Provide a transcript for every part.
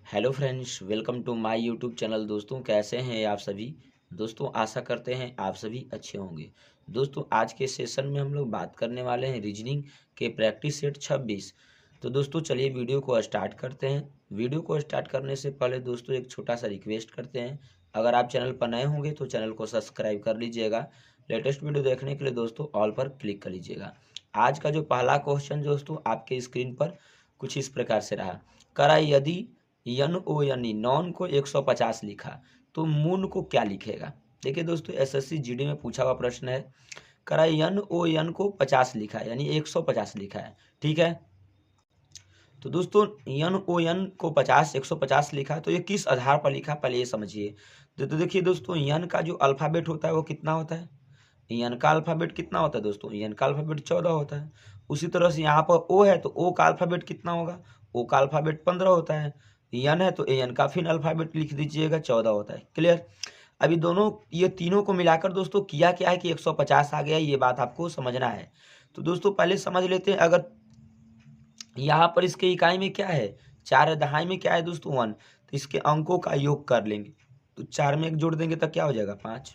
Hello friends, welcome to my YouTube channel. दोस्तों, कैसे हैं आप सभी। दोस्तों, आशा करते हैं आप सभी अच्छे होंगे। दोस्तों, आज के सेशन में हम लोग बात करने वाले हैं रीजनिंग के प्रैक्टिस सेट 26। तो दोस्तों, चलिए वीडियो को स्टार्ट करते हैं। वीडियो को स्टार्ट करने से पहले दोस्तों एक छोटा सा रिक्वेस्ट करते हैं। अगर आप चैनल पर नए होंगे तो चैनल को सब्सक्राइब कर लीजिएगा। लेटेस्ट वीडियो देखने के लिए दोस्तों ऑल पर क्लिक कर लीजिएगा। आज का जो पहला क्वेश्चन दोस्तों आपके स्क्रीन पर कुछ इस प्रकार से रहा। करा यदि यन ओ यानी नॉन को 150 लिखा तो मून को क्या लिखेगा। देखिए दोस्तों, एसएससी जीडी में पूछा हुआ प्रश्न है। करा यन ओ यन को 50 लिखा है यानी 150 लिखा है। ठीक है, तो दोस्तों यन ओ यन को 150 लिखा तो ये किस आधार पर लिखा पहले ये समझिए। तो देखिए दोस्तों, यन का जो अल्फ़ाबेट होता है वो कितना होता है। यन का अल्फ़ाबेट कितना होता है दोस्तों, यन का अल्फ़ाबेट 14 होता है। उसी तरह से यहाँ पर ओ है तो ओ का अल्फ़ाबेट कितना होगा, ओ का अल्फ़ाबेट 15 होता है। यन है तो एन का फिर अल्फ़ाबेट लिख दीजिएगा 14 होता है। क्लियर। अभी दोनों ये तीनों को मिलाकर दोस्तों किया क्या है कि 150 आ गया, ये बात आपको समझना है। तो दोस्तों पहले समझ लेते हैं। अगर यहाँ पर इसके इकाई में क्या है, 4 है, दहाई में क्या है दोस्तों 1, तो इसके अंकों का योग कर लेंगे। तो 4 में 1 जोड़ देंगे तो क्या हो जाएगा 5।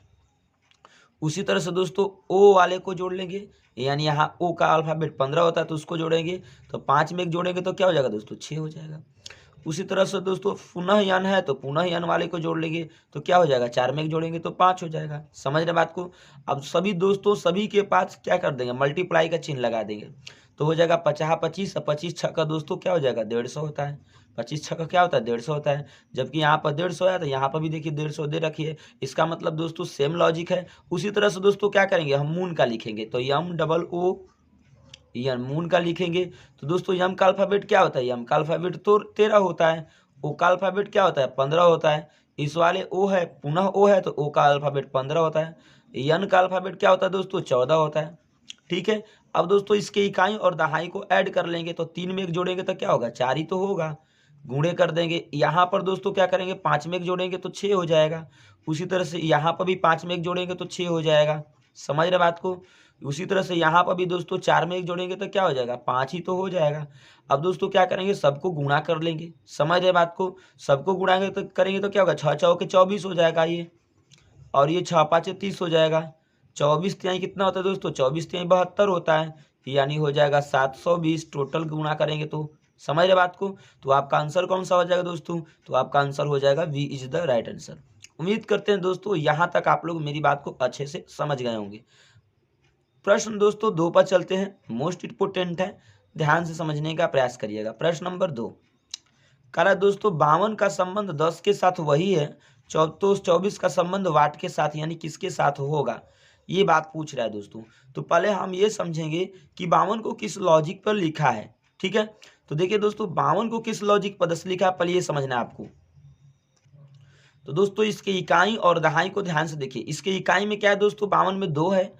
उसी तरह से दोस्तों ओ वाले को जोड़ लेंगे, यानी यहाँ ओ का अल्फ़ाबेट 15 होता है तो उसको जोड़ेंगे। तो 5 में 1 जोड़ेंगे तो क्या हो जाएगा दोस्तों 6 हो जाएगा। उसी तरह से दोस्तों पुनः यन है तो पुनः यन वाले को जोड़ लेंगे तो क्या हो जाएगा, 4 में 1 जोड़ेंगे तो 5 हो जाएगा। समझ रहे बात को। अब सभी दोस्तों सभी के पास क्या कर देंगे, मल्टीप्लाई का चिन्ह लगा देंगे। तो हो जाएगा 50 25, 25 छक्का दोस्तों क्या हो जाएगा 150 होता है। 25 छक्का क्या होता है 150 होता है। जबकि यहाँ पर 150 है तो यहाँ पर भी देखिए 150 दे रखी है। इसका मतलब दोस्तों सेम लॉजिक है। उसी तरह से दोस्तों क्या करेंगे, हम मून का लिखेंगे तो यम डबल ओ यम मून का लिखेंगे। तो दोस्तों यम का अल्फ़ाबेट क्या होता है, यम का अल्फ़ाबेट तो 13 होता है। ओ का अल्फ़ाबेट क्या होता है 15 होता है। इस वाले ओ है पुनः ओ है तो ओ का अल्फ़ाबेट 15 होता है। यन का अल्फ़ाबेट क्या होता है दोस्तों 14 होता है। ठीक है। अब दोस्तों इसके इकाई और दहाई को ऐड कर लेंगे तो 3 में 1 जोड़ेंगे तो क्या होगा 4 ही तो होगा। गुणे कर देंगे। यहाँ पर दोस्तों क्या करेंगे 5 में 1 जोड़ेंगे तो 6 हो जाएगा। उसी तरह से यहाँ पर भी 5 में 1 जोड़ेंगे तो 6 हो जाएगा। समझ रहे बात को। उसी तरह से यहाँ पर भी दोस्तों 4 में 1 जोड़ेंगे तो क्या हो जाएगा 5 ही तो हो जाएगा। अब दोस्तों क्या करेंगे, सबको गुणा कर लेंगे। समझ रहे बात को। सबको गुणाएंगे तो करेंगे तो क्या होगा 6 चौके 24 हो जाएगा ये। और ये 6 5 30 हो जाएगा। 24 तिहाई कितना होता है दोस्तों, 24 तिहाई 72 होता है। यानी हो जाएगा 720 टोटल गुणा करेंगे तो। समझ रहे बात को। तो आपका आंसर कौन सा हो जाएगा दोस्तों, तो आपका आंसर हो जाएगा V is the right answer. उम्मीद करते हैं दोस्तों यहाँ तक आप लोग मेरी बात को अच्छे से समझ गए होंगे। प्रश्न दोस्तों 2 पर चलते हैं, मोस्ट इंपोर्टेंट है, ध्यान से समझने का प्रयास करिएगा। प्रश्न नंबर 2 कह रहा है दोस्तों 52 का संबंध 10 के साथ वही है, तो 24 का संबंध वाट के साथ यानी किसके साथ होगा, ये बात पूछ रहा है दोस्तों। तो पहले हम ये समझेंगे कि 52 को किस लॉजिक पर लिखा है। ठीक है, तो देखिए दोस्तों 52 को किस लॉजिक पर 10 लिखा है पहले ये समझना है आपको। तो दोस्तों इसके इकाई और दहाई को ध्यान से देखिए। इसके इकाई में क्या है दोस्तों 52 में 2 है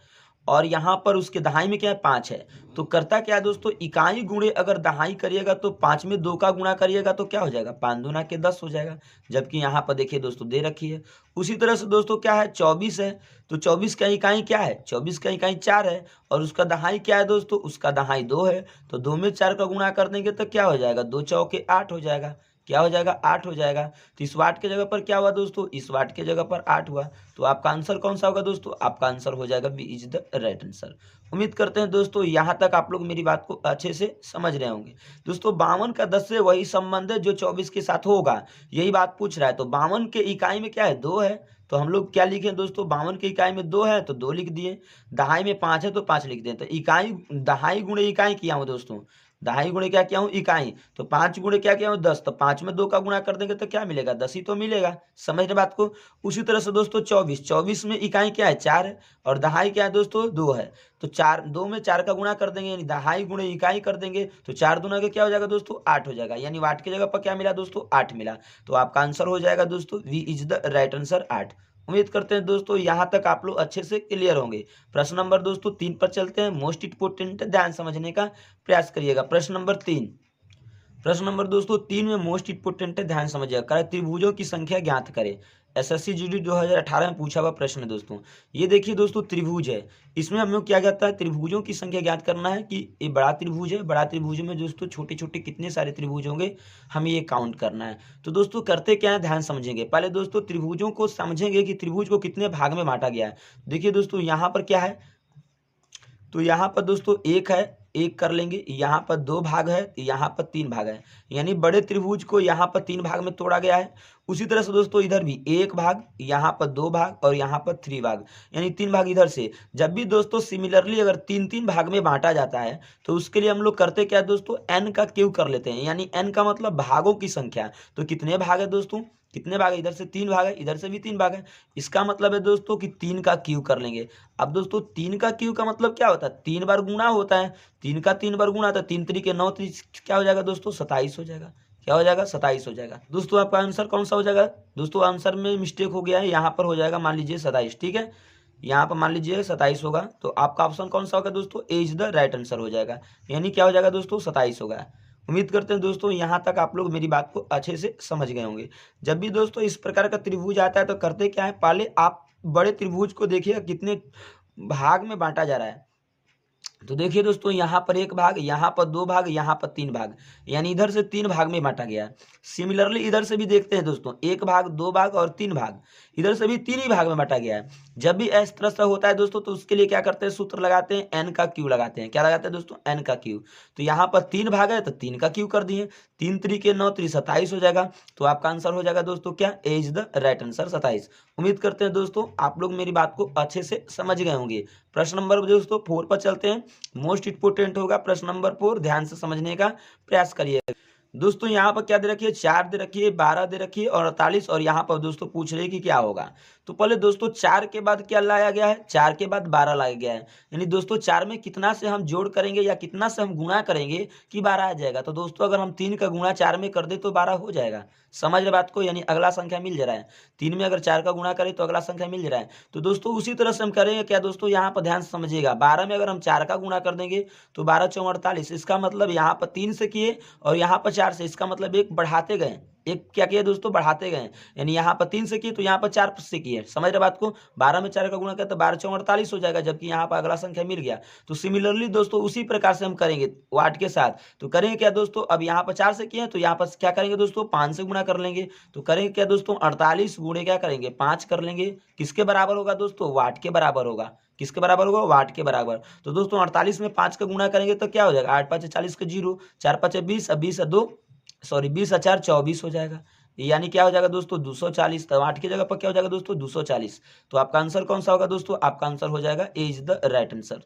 और यहाँ पर उसके दहाई में क्या है 5 है। तो करता क्या है दोस्तों, इकाई गुणे अगर दहाई करिएगा तो 5 में 2 का गुणा करिएगा तो क्या हो जाएगा 5 दूना के 10 हो जाएगा। जबकि यहाँ पर देखिए दोस्तों दे रखी है। उसी तरह से दोस्तों क्या है 24 है, तो 24 का इकाई क्या है, 24 का इकाई 4 है और उसका दहाई क्या है दोस्तों, उसका दहाई 2 है। तो 2 में 4 का गुणा कर देंगे तो क्या हो जाएगा 2 चौके 8 हो जाएगा। क्या हो जाएगा 8 हो जाएगा। तो इस वाट के जगह पर क्या हुआ दोस्तों, इस वाट के जगह पर 8 हुआ। तो आपका आंसर कौन सा होगा दोस्तों, आपका आंसर हो जाएगा B is the right answer. उम्मीद करते हैं दोस्तों यहाँ तक आप लोग मेरी बात को अच्छे से समझ रहे होंगे। दोस्तों 52 का 10 से वही संबंध है जो 24 के साथ होगा, यही बात पूछ रहा है। तो 52 के इकाई में क्या है 2 है, तो हम लोग क्या लिखें दोस्तों 52 के इकाई में 2 है तो 2 लिख दिए। दहाई में 5 है तो 5 लिख दिए। तो इकाई दहाई गुणे इकाई किया हूँ दोस्तों, दहाई गुणे क्या किया हूँ इकाई, तो 5 गुणे क्या किया हूँ 10, तो 5 में 2 का गुणा कर देंगे तो क्या मिलेगा 10 ही तो मिलेगा। समझ रहे बात को। उसी तरह से दोस्तों 24 में इकाई क्या है 4 है और दहाई क्या है दोस्तों 2 है। तो 2 में 4 का गुणा कर देंगे यानी दहाई गुणे इकाई कर देंगे तो 4 दूना का क्या हो जाएगा दोस्तों 8 हो जाएगा। यानी वाट की जगह पर क्या मिला दोस्तों 8 मिला। तो आपका आंसर हो जाएगा दोस्तों V is the right answer 8। उम्मीद करते हैं दोस्तों यहाँ तक आप लोग अच्छे से क्लियर होंगे। प्रश्न नंबर दोस्तों 3 पर चलते हैं, मोस्ट इंपोर्टेंट, ध्यान समझने का प्रयास करिएगा। प्रश्न नंबर 3 प्रश्न नंबर दोस्तों 3 में मोस्ट इंपोर्टेंट है, ध्यान समझिएगा। कह रहा है त्रिभुजों की संख्या ज्ञात करें। एसएससी जीडी 2018 में पूछा हुआ प्रश्न है दोस्तों। ये देखिए दोस्तों त्रिभुज है, इसमें हम लोग क्या कहता है त्रिभुजों की संख्या ज्ञात करना है कि ये बड़ा त्रिभुज है, बड़ा त्रिभुज में दोस्तों छोटे छोटे कितने सारे त्रिभुज होंगे हमें ये काउंट करना है। तो दोस्तों करते क्या है, ध्यान समझेंगे। पहले दोस्तों त्रिभुजों को समझेंगे कि त्रिभुज को कितने भाग में बांटा गया है। देखिए दोस्तों यहाँ पर क्या है, तो यहाँ पर दोस्तों एक है, एक कर लेंगे। यहाँ पर 2 भाग है, यहाँ पर 3 भाग है, यानी बड़े त्रिभुज को यहाँ पर 3 भाग में तोड़ा गया है। उसी तरह से दोस्तों इधर भी 1 भाग, यहाँ पर 2 भाग और यहाँ पर 3 भाग, यानी 3 भाग इधर से। जब भी दोस्तों सिमिलरली अगर 3-3 भाग में बांटा जाता है तो उसके लिए हम लोग करते क्या दोस्तों, n का क्यूब कर लेते हैं, यानी n का मतलब भागों की संख्या। तो कितने भाग है दोस्तों, कितने भाग है, इधर से 3 भाग है, इधर से भी 3 भाग है। इसका मतलब है दोस्तों कि 3 का क्यूब कर लेंगे। अब दोस्तों 3 का क्यूब का मतलब क्या होता है, 3 बार गुणा होता है। 3 का 3 बार गुणा, तो 3 तरीके 9, क्या हो जाएगा दोस्तों 27 हो जाएगा। क्या हो जाएगा, 27 हो जाएगा। दोस्तों आपका आंसर कौन सा हो जाएगा, दोस्तों आंसर में मिस्टेक हो गया है, यहाँ पर हो जाएगा मान लीजिए 27, ठीक है। यहाँ पर मान लीजिए 27 होगा, तो आपका ऑप्शन कौन सा होगा दोस्तों, ए इज द राइट आंसर हो जाएगा, यानी क्या हो जाएगा दोस्तों 27 होगा। उम्मीद करते हैं दोस्तों यहाँ तक आप लोग मेरी बात को अच्छे से समझ गए होंगे। जब भी दोस्तों इस प्रकार का त्रिभुज आता है तो करते क्या है, पहले आप बड़े त्रिभुज को देखिएगा कितने भाग में बांटा जा रहा है। तो देखिए दोस्तों यहाँ पर 1 भाग, यहाँ पर 2 भाग, यहाँ पर 3 भाग, यानी इधर से 3 भाग में बांटा गया है। सिमिलरली इधर से भी देखते हैं दोस्तों 1 भाग, 2 भाग और 3 भाग, इधर से भी 3 ही भाग में बांटा गया है। जब भी इस तरह से होता है दोस्तों तो उसके लिए क्या करते हैं, सूत्र लगाते हैं, एन का क्यू लगाते हैं। क्या लगाते हैं दोस्तों, एन का क्यू। तो यहाँ पर 3 भाग है तो 3 का क्यू कर दिए, 3 तरीके 9 3 27 हो जाएगा। तो आपका आंसर हो जाएगा दोस्तों क्या, ए इज द राइट आंसर 27। उम्मीद करते हैं दोस्तों आप लोग मेरी बात को अच्छे से समझ गए होंगे। प्रश्न नंबर दोस्तों 4 पर चलते हैं। मोस्ट इंपोर्टेंट होगा प्रश्न नंबर 4, ध्यान से समझने का प्रयास करिए। दोस्तों यहाँ पर क्या दे रखी है, 4 दे रखी है, 12 दे रखी है और 48, और यहाँ पर दोस्तों पूछ रहे हैं कि क्या होगा। तो पहले दोस्तों 4 के बाद क्या लाया गया है, 4 के बाद 12 लाया गया है, यानी दोस्तों 4 में कितना से हम जोड़ करेंगे या कितना से हम गुणा करेंगे कि 12 आ जाएगा। तो दोस्तों अगर हम 3 का गुणा 4 में कर दे तो 12 हो जाएगा। समझ रहे बात को, यानी अगला संख्या मिल जा रहा है। 3 में अगर 4 का गुणा करें तो अगला संख्या मिल जा रहा है। तो दोस्तों उसी तरह से हम करेंगे क्या दोस्तों, यहाँ पर ध्यान से समझिएगा। 12 में अगर हम 4 का गुणा कर देंगे तो 12 × 4 = 48। इसका मतलब यहाँ पर 3 से किए और यहाँ पर 4 से, इसका मतलब एक बढ़ाते गए, एक क्या किया दोस्तों, बढ़ाते गए। यानी यहाँ पर 3 से किए तो यहाँ पर 4 से किए। समझ रहे बात को, 12 में 4 का गुणा किया तो 12 × 4 = 48 हो जाएगा, जबकि यहाँ पर अगला संख्या मिल गया। तो सिमिलरली दोस्तों उसी प्रकार से हम करेंगे वाट के साथ। तो करेंगे क्या दोस्तों, अब यहाँ पर 4 से किए तो यहाँ पर क्या करेंगे दोस्तों, 5 से गुणा कर लेंगे। तो करेंगे क्या दोस्तों, 48 गुणे क्या करेंगे, 5 कर लेंगे। किसके बराबर होगा दोस्तों, वाट के बराबर होगा। किसके बराबर होगा, वाट के बराबर। तो दोस्तों 48 में 5 का गुणा करेंगे तो क्या हो जाएगा, 8 × 5 = 40 का 0, 4 × 5 = 20, 20 × 2 20 × 4 = 24 हो जाएगा। यानी क्या हो जाएगा दोस्तों 240। तो 8 की जगह पर क्या हो जाएगा दोस्तों 240। तो आपका आंसर कौन सा होगा दोस्तों, आपका आंसर हो जाएगा ए इज द राइट आंसर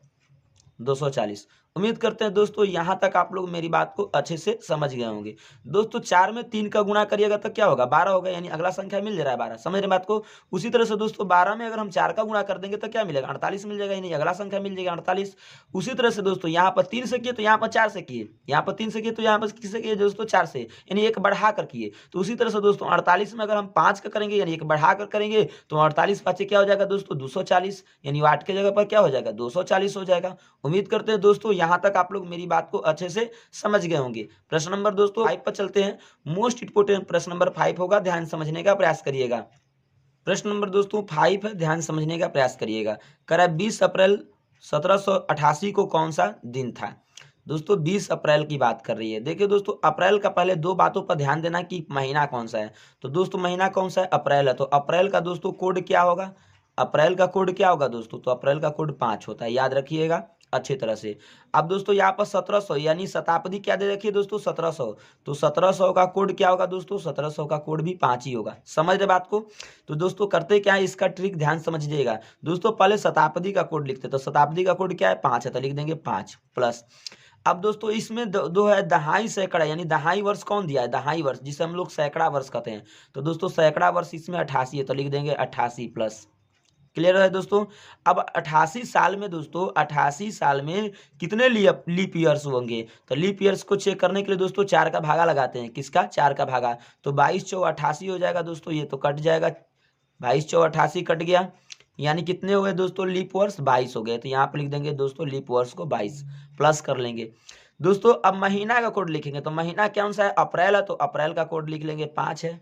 240। उम्मीद करते हैं दोस्तों यहाँ तक आप लोग मेरी बात को अच्छे से समझ गए होंगे। दोस्तों 4 में 3 का गुणा करिएगा तो क्या होगा, 12 होगा, यानी अगला संख्या मिल जा रहा है 12। समझ रहे बात को। उसी तरह से दोस्तों 12 में अगर हम 4 का गुणा कर देंगे तो क्या मिलेगा, 48 मिल जाएगा, यानी अगला संख्या मिल जाएगा 48। उसी तरह से दोस्तों यहाँ पर 3 से किए तो यहाँ पर 4 से किए, यहाँ पर 3 से किए तो यहाँ पर किससे किए दोस्तों 4 से, यानी एक बढ़ा कर किए। तो उसी तरह से दोस्तों 48 में अगर हम 5 का करेंगे यानी एक बढ़ा कर करेंगे तो 48 × 5 क्या हो जाएगा दोस्तों 240, यानी 8 के जगह पर क्या हो जाएगा 240 हो जाएगा। उम्मीद करते हैं दोस्तों यहाँ तक आप लोग मेरी बात को अच्छे से समझ गए होंगे। प्रश्न नंबर दोस्तों 5 पर चलते हैं। मोस्ट इंपोर्टेंट प्रश्न नंबर 5 होगा, ध्यान समझने का प्रयास करिएगा। प्रश्न नंबर दोस्तों 5 है, ध्यान समझने का प्रयास करिएगा। कह रहा है 20 अप्रैल 1788 को कौन सा दिन था। दोस्तों 20 अप्रैल की बात कर रही है। देखिए दोस्तों अप्रैल का पहले 2 बातों पर ध्यान देना कि महीना कौन सा है। तो दोस्तों महीना कौन सा है, अप्रैल है। तो अप्रैल का दोस्तों कोड क्या होगा, अप्रैल का कोड क्या होगा दोस्तों, तो अप्रैल का कोड 5 होता है, याद रखिएगा अच्छी तरह से। अब दोस्तों यहाँ पर 1700 यानी शताब्दी क्या दे रखी है दोस्तों 1700। तो 1700 का कोड क्या होगा दोस्तों, 1700 का कोड भी 5 ही होगा। समझ रहे बात को। तो दोस्तों करते क्या है, इसका ट्रिक ध्यान समझिएगा। दोस्तों पहले शताब्दी का कोड लिखते, तो शताब्दी का कोड क्या है 5 है, तो लिख देंगे 5 प्लस। अब दोस्तों इसमें दो है दहाई सैकड़ा, यानी दहाई वर्ष कौन दिया है, दहाई वर्ष जिसे हम लोग सैकड़ा वर्ष कहते हैं। तो दोस्तों सैकड़ा वर्ष इसमें 88 है, तो लिख देंगे 88 प्लस। क्लियर है दोस्तों। अब 88 साल में दोस्तों 88 साल में कितने लीप ईयर्स होंगे। तो लीप ईयर्स को चेक करने के लिए दोस्तों 4 का भागा लगाते हैं। किसका, 4 का भागा। तो 22 × 4 = 88 हो जाएगा दोस्तों, ये तो कट जाएगा। 22 × 4 = 88 कट गया, यानी कितने हो गए दोस्तों लीप वर्ष 22 हो गए। तो यहाँ पर लिख देंगे दोस्तों लीप वर्ष को 22 प्लस कर लेंगे। दोस्तों अब महीना का कोड लिखेंगे तो महीना कौन सा है, अप्रैल है, तो अप्रैल का कोड लिख लेंगे 5 है।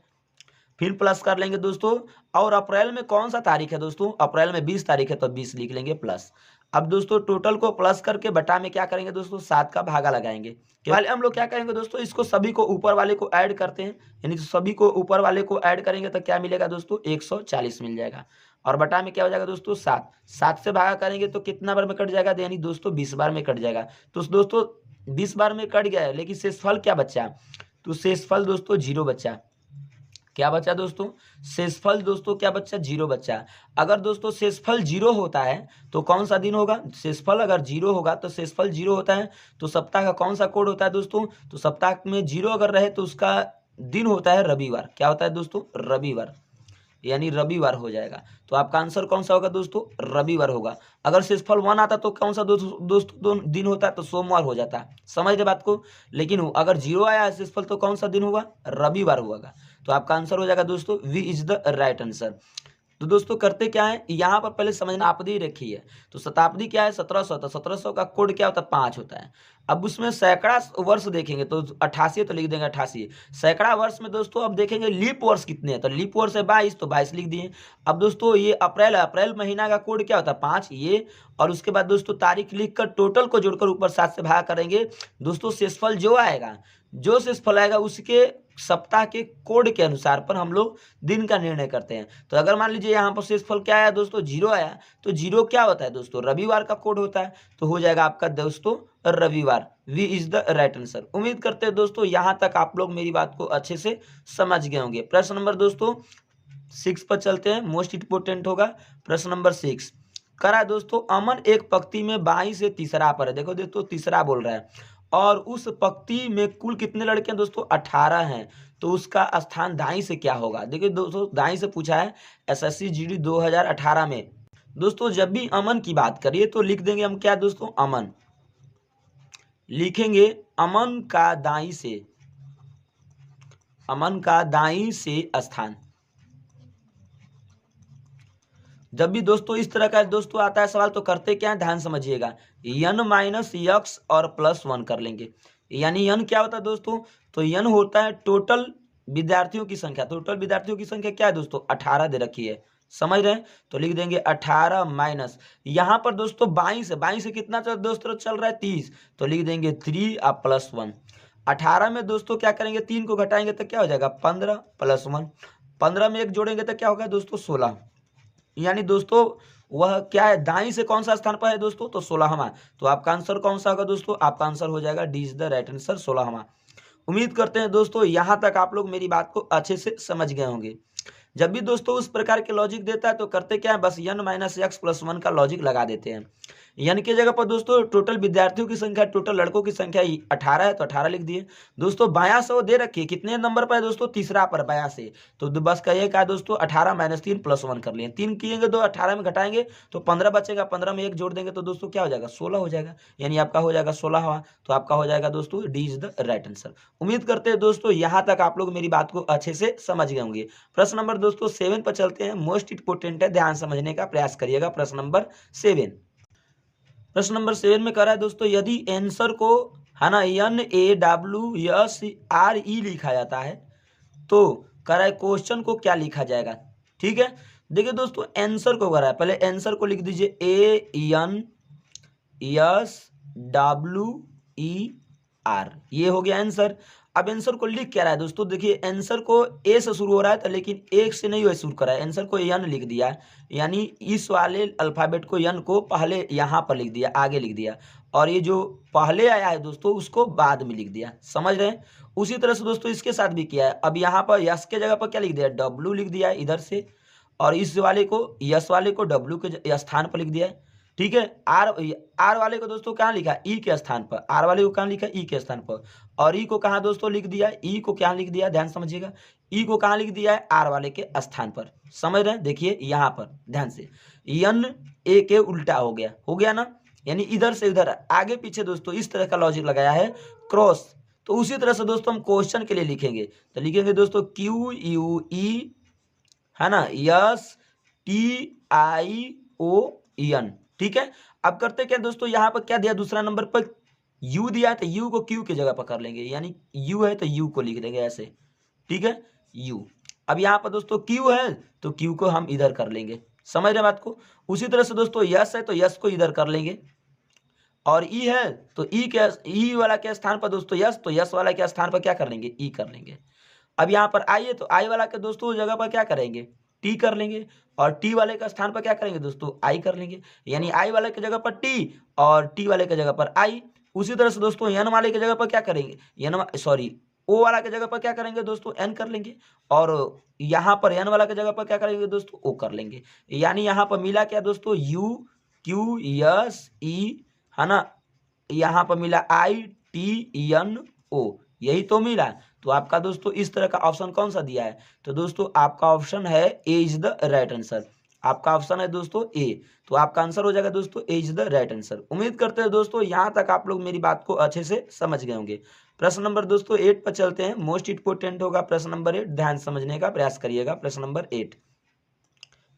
फिर प्लस कर लेंगे दोस्तों, और अप्रैल में कौन सा तारीख है दोस्तों, अप्रैल में 20 तारीख है तो 20 लिख लेंगे प्लस। अब दोस्तों टोटल को प्लस करके बटा में क्या करेंगे दोस्तों, 7 का भागा लगाएंगे। पहले हम लोग क्या करेंगे दोस्तों, इसको सभी को ऊपर वाले को ऐड करते हैं, यानी तो सभी को ऊपर वाले को ऐड करेंगे तो क्या मिलेगा दोस्तों, 140 मिल जाएगा। और बटा में क्या हो जाएगा दोस्तों, 7। 7 से भागा करेंगे तो कितना बार में कट जाएगा, यानी दोस्तों 20 बार में कट जाएगा। तो दोस्तों 20 बार में कट गया है, लेकिन शेषफल क्या बचा, तो शेषफल दोस्तों 0 बचा। क्या बचा दोस्तों, शेषफल दोस्तों क्या बचा, 0 बचा। अगर दोस्तों शेषफल 0 होता है तो कौन सा दिन होगा, शेषफल अगर 0 होगा तो शेषफल 0 होता है तो सप्ताह का कौन सा कोड होता है दोस्तों, तो सप्ताह में 0 अगर रहे तो उसका दिन होता है रविवार। क्या होता है दोस्तों, रविवार, यानी रविवार हो जाएगा। तो आपका आंसर कौन सा होगा दोस्तों, रविवार होगा। अगर शेषफल 1 आता तो कौन सा दोस्तों दिन होता है, तो सोमवार हो जाता है। समझ रहे बात को, लेकिन अगर 0 आया है शेषफल तो कौन सा दिन होगा, रविवार होगा। तो आपका आंसर हो जाएगा दोस्तों V is the right answer. तो दोस्तों करते क्या है, यहाँ पर पहले समझना, शताब्दी रखी है तो शताब्दी क्या है, 1700, तो 1700 का कोड क्या होता है, 5 होता है। अब उसमें सैकड़ा वर्ष देखेंगे तो 88, तो लिख देंगे 88। सैकड़ा वर्ष में दोस्तों अब देखेंगे लीप वर्ष कितने हैं, तो लीप वर्ष है 22, तो 22 लिख दिए। अब दोस्तों ये अप्रैल है, अप्रैल महीना का कोड क्या होता है, 5 ये, और उसके बाद दोस्तों तारीख लिखकर टोटल को जोड़कर ऊपर 7 से भाग करेंगे। दोस्तों शेषफल जो आएगा, जो शेषफल आएगा उसके सप्ताह के कोड के अनुसार पर हम लोग दिन का निर्णय करते हैं। तो अगर मान लीजिए यहाँ पर शेषफल क्या आया दोस्तों, 0 आया, तो 0 क्या होता है दोस्तों, रविवार का कोड होता है। तो हो जाएगा आपका दोस्तों रविवार, V is the right answer. उम्मीद करते हैं दोस्तों यहाँ तक आप लोग मेरी बात को अच्छे से समझ गए होंगे। प्रश्न नंबर दोस्तों 6 पर चलते हैं, मोस्ट इंपोर्टेंट होगा। प्रश्न नंबर 6 करा दोस्तों, अमन एक पंक्ति में बाई से तीसरा पर है। देखो दोस्तों तीसरा बोल रहा है, और उस पंक्ति में कुल कितने लड़के हैं दोस्तों, 18 हैं। तो उसका स्थान दाई से क्या होगा। देखिए दोस्तों दाई से पूछा है एसएससी जीडी 2018 में। दोस्तों जब भी अमन की बात करिए तो लिख देंगे हम क्या दोस्तों, अमन लिखेंगे, अमन का दाई से, अमन का दाई से स्थान। जब भी दोस्तों इस तरह का दोस्तों आता है सवाल तो करते क्या है, ध्यान समझिएगा, n माइनस यक्स और प्लस 1 कर लेंगे। यानी n क्या होता है दोस्तों, तो n होता है टोटल विद्यार्थियों की संख्या। टोटल विद्यार्थियों की संख्या क्या है दोस्तों, 18 दे रखी है, समझ रहे हैं। तो लिख देंगे 18 माइनस, यहाँ पर दोस्तों 22 से कितना दोस्तों चल रहा है, 30, तो लिख देंगे 3 और प्लस 1। 18 में दोस्तों क्या करेंगे, 3 को घटाएंगे तो क्या हो जाएगा, 15 प्लस 1। 15 में 1 जोड़ेंगे तो क्या होगा दोस्तों, 16। यानी दोस्तों वह क्या है, दाई से कौन सा स्थान पर है दोस्तों, तो 16वां। तो आपका आंसर कौन सा होगा दोस्तों, आपका आंसर हो जाएगा D is the right answer, 16वां। उम्मीद करते हैं दोस्तों यहाँ तक आप लोग मेरी बात को अच्छे से समझ गए होंगे। जब भी दोस्तों उस प्रकार के लॉजिक देता है तो करते क्या है, बस n माइनस एक्स प्लस 1 का लॉजिक लगा देते हैं। n की जगह पर दोस्तों टोटल विद्यार्थियों की संख्या, टोटल लड़कों की संख्या 18 है तो 18 लिख दिए। दोस्तों 82 दे रखिए, कितने नंबर पर है दोस्तों, तीसरा पर 82। तो बस कहिए क्या दोस्तों, 18 माइनस 3 प्लस 1 कर लिए। 3 किएंगे तो 18 में घटाएंगे तो 15 बचेगा, 15 में 1 जोड़ देंगे तो दोस्तों क्या हो जाएगा, 16 हो जाएगा। यानी आपका हो जाएगा 16वां। तो आपका हो जाएगा दोस्तों D is the right answer. उम्मीद करते हैं दोस्तों यहाँ तक आप लोग मेरी बात को अच्छे से समझ गए होंगे। प्रश्न नंबर दोस्तों 7 पर चलते हैं, मोस्ट इंपोर्टेंट है, ध्यान समझने का प्रयास करिएगा। प्रश्न नंबर 7, प्रश्न नंबर 7 में कह रहा है दोस्तों, यदि आंसर को है ना NAWSRE लिखा जाता है तो कह रहा है क्वेश्चन को क्या लिखा जाएगा। ठीक है, देखिए दोस्तों आंसर को कह रहा है, पहले आंसर को लिख दीजिए ANSWER, ये हो गया आंसर। अब आंसर को लिख क्या रहा है दोस्तों, देखिए आंसर को ए से शुरू हो रहा है तो लेकिन एक से नहीं शुरू कर रहा है, आंसर को एन लिख दिया, यानी इस वाले अल्फाबेट को एन को पहले यहाँ पर लिख दिया, आगे लिख दिया, और ये जो पहले आया है दोस्तों उसको बाद में लिख दिया। समझ रहे हैं। उसी तरह से दोस्तों इसके साथ भी किया है। अब यहाँ पर यस के जगह पर क्या लिख दिया, डब्लू लिख दिया इधर से, और इस वाले को यस वाले को डब्लू के स्थान पर लिख दिया है। ठीक है, आर वाले को दोस्तों कहाँ लिखा, ई के स्थान पर, आर वाले को कहाँ लिखा, ई के स्थान पर, और ई को कहाँ दोस्तों लिख दिया, ई को क्या लिख दिया, ध्यान समझिएगा, ई को कहाँ लिख दिया है, आर वाले के स्थान पर। समझ रहे हैं, देखिए यहाँ पर ध्यान से, एन ए के उल्टा हो गया ना, यानी इधर से इधर आगे पीछे दोस्तों इस तरह का लॉजिक लगाया है, क्रॉस। तो उसी तरह से दोस्तों हम क्वेश्चन के लिए लिखेंगे तो लिखेंगे दोस्तों QUE है ना STION। ठीक है, अब करते क्या दोस्तों, यहाँ पर क्या दिया दूसरा नंबर पर यू दिया है तो यू को क्यू की जगह पर कर लेंगे, यानी यू है तो यू को लिख देंगे ऐसे, ठीक है, यू। अब यहाँ पर दोस्तों क्यू है तो क्यू को हम इधर कर लेंगे, समझ रहे बात को। उसी तरह से दोस्तों यस है तो यस को इधर कर लेंगे, और ई है तो ई के ई वाला के स्थान पर दोस्तों यस, तो यस वाला के स्थान पर क्या कर लेंगे, ई कर लेंगे। अब यहाँ पर आई है तो आई वाला के दोस्तों जगह पर क्या करेंगे, टी कर लेंगे, और टी वाले का स्थान पर क्या करेंगे दोस्तों, आई कर लेंगे, यानी आई वाले की जगह पर टी और टी वाले की जगह पर आई। उसी तरह से दोस्तों एन वाले की जगह पर क्या करेंगे, ओ वाला की जगह पर क्या करेंगे दोस्तों, एन कर लेंगे, और यहाँ पर एन वाला की जगह पर क्या करेंगे दोस्तों, ओ कर लेंगे। यानी यहाँ पर मिला क्या दोस्तों, यू क्यू यस ई, है ना, यहाँ पर मिला आई टी एन ओ, यही तो मिला। तो आपका दोस्तों इस तरह का ऑप्शन कौन सा दिया है, तो दोस्तों आपका ऑप्शन है ए इज द राइट आंसर। आपका ऑप्शन है दोस्तों ए, तो आपका आंसर हो जाएगा दोस्तों ए इज द राइट आंसर। उम्मीद करते हैं दोस्तों यहाँ तक आप लोग मेरी बात को अच्छे से समझ गए होंगे। प्रश्न नंबर दोस्तों 8 पर चलते हैं। मोस्ट इंपोर्टेंट होगा प्रश्न नंबर 8, ध्यान समझने का प्रयास करिएगा। प्रश्न नंबर 8,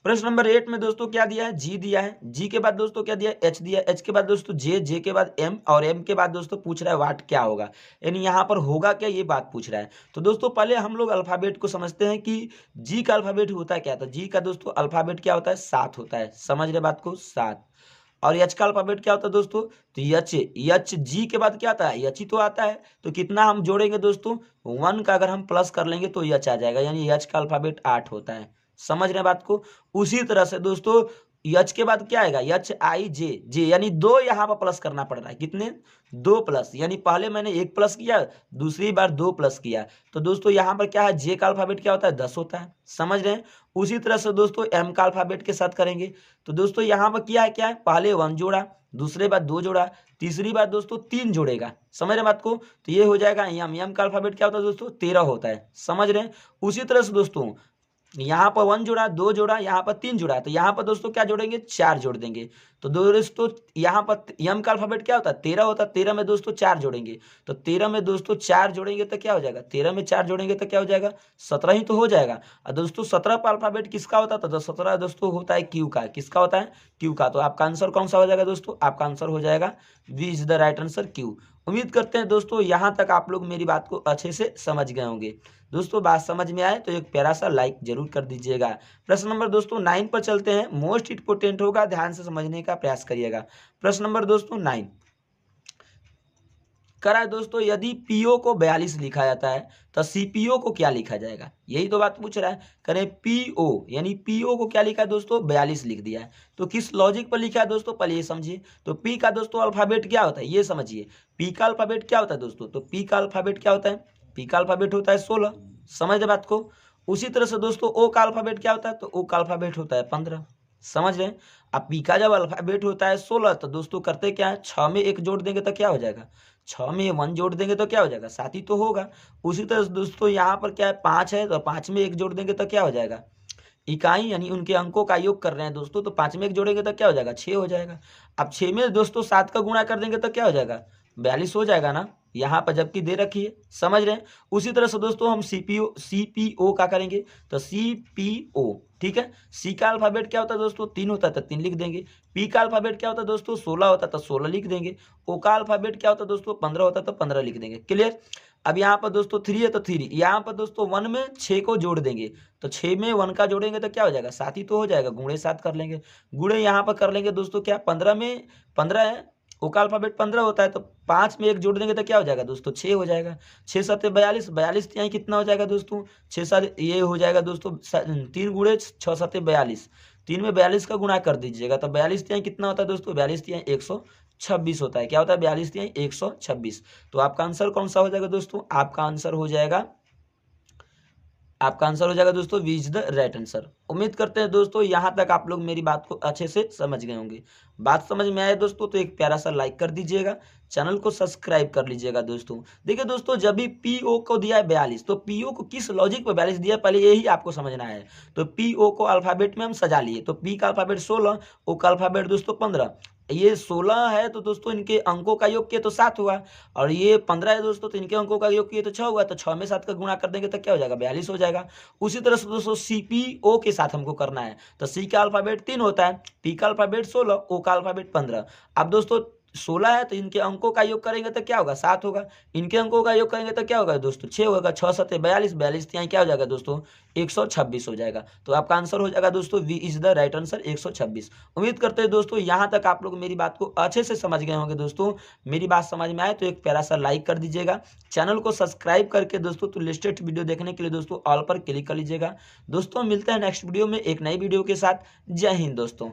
प्रश्न नंबर 8 में दोस्तों क्या दिया है, जी दिया है, जी के बाद दोस्तों क्या दिया है, एच दिया है, एच के बाद दोस्तों जे, जे के बाद एम, और एम के बाद दोस्तों पूछ रहा है वाट क्या होगा, यानी यहाँ पर होगा क्या ये बात पूछ रहा है। तो दोस्तों पहले हम लोग अल्फाबेट को समझते हैं कि जी का अल्फाबेट होता है क्या, था जी का दोस्तों अल्फाबेट क्या होता है, 7 होता है, समझ रहे बात को, 7। और एच का अल्फाबेट क्या होता है दोस्तों, तो एच, एच जी के बाद क्या आता है, एच ही तो आता है। तो कितना हम जोड़ेंगे दोस्तों, 1 का अगर हम प्लस कर लेंगे तो एच आ जाएगा, यानी एच का अल्फाबेट 8 होता है, समझ रहे हैं बात को। उसी तरह से दोस्तों एच के बाद क्या आएगा, एच आई जे, जे यानी 2 यहाँ पर प्लस करना पड़ रहा है, कितने, 2 प्लस, यानी पहले मैंने 1 प्लस किया, दूसरी बार 2 प्लस किया। तो दोस्तों यहाँ पर क्या है, जे का अल्फाबेट क्या होता है, 10 होता है, समझ रहे हैं। उसी तरह से दोस्तों एम का अल्फाबेट के साथ करेंगे। तो दोस्तों यहाँ पर क्या है, पहले 1 जोड़ा, दूसरे बार 2 जोड़ा, तीसरी बार दोस्तों 3 जोड़ेगा, समझ रहे बात को। तो ये हो जाएगा यम, यम का अल्फाबेट क्या होता है दोस्तों, 13 होता है, समझ रहे हैं। उसी तरह से दोस्तों यहाँ पर 1 जोड़ा, 2 जोड़ा, यहाँ पर 3 जोड़ा, तो यहाँ पर दोस्तों क्या जोड़ेंगे, 4 जोड़ देंगे। तो दोस्तों यहाँ पर यम का अल्फाबेट क्या होता है, 13 होता है, 13 में दोस्तों 4 जोड़ेंगे, तो 13 में दोस्तों 4 जोड़ेंगे तो क्या हो जाएगा, 13 में 4 जोड़ेंगे तो क्या हो जाएगा, 17 ही तो हो जाएगा। और दोस्तों 17 का अल्फाबेट किसका होता था, तो 17 दोस्तों होता है क्यू का, किसका होता है, क्यू का। तो आपका आंसर कौन सा हो जाएगा दोस्तों, आपका आंसर हो जाएगा V is the right answer, Q. उम्मीद करते हैं दोस्तों यहाँ तक आप लोग मेरी बात को अच्छे से समझ गए होंगे। दोस्तों बात समझ में आए तो एक प्यारा सा लाइक जरूर कर दीजिएगा। प्रश्न नंबर दोस्तों 9 पर चलते हैं। मोस्ट इंपोर्टेंट होगा, ध्यान से समझने का प्रयास करिएगा। प्रश्न नंबर दोस्तों 9 करा है दोस्तों, यदि पीओ को 42 लिखा जाता है तो सीपीओ को क्या लिखा जाएगा, यही तो बात पूछ रहा है। करें पीओ, यानी पीओ को क्या लिखा है दोस्तों, 42 लिख दिया है, तो किस लॉजिक पर लिखा है दोस्तों, पहले ये समझिए। तो पी का दोस्तों अल्फाबेट क्या होता है, ये समझिए। पी का अल्फाबेट क्या होता है दोस्तों, तो पी का अल्फाबेट क्या होता है, पी का अल्फाबेट होता है 16, समझ रहे बात को। उसी तरह से दोस्तों ओ का अल्फाबेट क्या होता है, तो ओ का अल्फाबेट होता है 15, समझ रहे हैं। अब पी का जब अल्फाबेट होता है 16, तो दोस्तों करते क्या है, 6 में 1 जोड़ देंगे तो क्या हो जाएगा, 6 में 1 जोड़ देंगे तो क्या हो जाएगा, 7 ही तो होगा। उसी तरह से दोस्तों यहाँ पर क्या है, 5 है, तो 5 में 1 जोड़ देंगे तो क्या हो जाएगा, इकाई, यानी उनके अंकों का योग कर रहे हैं दोस्तों, तो 5 में 1 जोड़ेंगे तो क्या हो जाएगा, 6 हो जाएगा। अब 6 में दोस्तों 7 का गुणा कर देंगे तो क्या हो जाएगा, 42 हो जाएगा ना, यहाँ पर जबकि दे रखी है, समझ रहे हैं। उसी तरह से दोस्तों हम सीपीओ का करेंगे, तो सीपीओ, ठीक है। सी का अल्फाबेट क्या होता है दोस्तों, 3 होता है तो 3 लिख देंगे। पी का अल्फाबेट क्या होता है दोस्तों, 16 होता है तो 16 लिख देंगे। ओ का अल्फाबेट क्या होता है दोस्तों, 15 होता है तो 15 लिख देंगे। क्लियर। अब यहाँ पर दोस्तों 3 है तो 3, यहाँ पर दोस्तों 1 में 6 को जोड़ देंगे, तो 6 में 1 का जोड़ेंगे तो क्या हो जाएगा, 7 ही तो हो जाएगा, गुणे 7 कर लेंगे। गुणे यहाँ पर कर लेंगे दोस्तों क्या, 15 में 15 है, ओ का अल्फाबेट 15 होता है, तो 5 में 1 जोड़ देंगे तो क्या हो जाएगा दोस्तों, 6 हो जाएगा। 6 7 42, 42 यहाँ कितना हो जाएगा दोस्तों, 6 7 ये हो जाएगा दोस्तों 3 गुणे 6 7 42, 3 में 42 का गुणा कर दीजिएगा, तो 42 यहाँ कितना होता है दोस्तों, 42 यहाँ 126 होता है। क्या होता है, 42 यहाँ 126। तो आपका आंसर कौन सा हो जाएगा दोस्तों, आपका आंसर हो जाएगा, आपका आंसर हो जाएगा दोस्तों V is the right answer. उम्मीद करते हैं दोस्तों यहाँ तक आप लोग मेरी बात को अच्छे से समझ गए होंगे। बात समझ में आए दोस्तों तो एक प्यारा सा लाइक कर दीजिएगा, चैनल को सब्सक्राइब कर लीजिएगा दोस्तों। देखिए दोस्तों जब भी पीओ को दिया है 42, तो पीओ को किस लॉजिक पर 42 दिया है, पहले यही आपको समझना है। तो पीओ को अल्फाबेट में हम सजा लिए, तो पी का अल्फाबेट 16, ओ का अल्फाबेट दोस्तों 15, ये 16 है तो दोस्तों इनके अंकों का योग किए तो 7 हुआ, और ये 15 है दोस्तों तो इनके अंकों का योग किए तो 6 हुआ, तो 6 में 7 का गुणा कर देंगे तो क्या हो जाएगा, 42 हो जाएगा। उसी तरह से दोस्तों सीपीओ के साथ हमको करना है, तो सी का अल्फाबेट 3 होता है, पी का अल्फाबेट 16, ओ का अल्फाबेट 15। अब दोस्तों 16 है तो इनके अंकों का योग करेंगे तो क्या होगा 7 होगा। इनके अंकों का योग करेंगे तो क्या होगा दोस्तों 6 होगा। 6 7 42, 42 यहाँ क्या हो जाएगा दोस्तों 126 हो जाएगा। तो आपका आंसर हो जाएगा दोस्तों V is the right answer 126। उम्मीद करते हैं दोस्तों यहाँ तक आप लोग मेरी बात को अच्छे से समझ गए होंगे। दोस्तों मेरी बात समझ में आए तो एक प्यारा सा लाइक कर दीजिएगा, चैनल को सब्सक्राइब करके दोस्तों तो लेटेस्ट वीडियो देखने के लिए दोस्तों ऑल पर क्लिक कर लीजिएगा। दोस्तों मिलते हैं नेक्स्ट वीडियो में एक नई वीडियो के साथ। जय हिंद दोस्तों।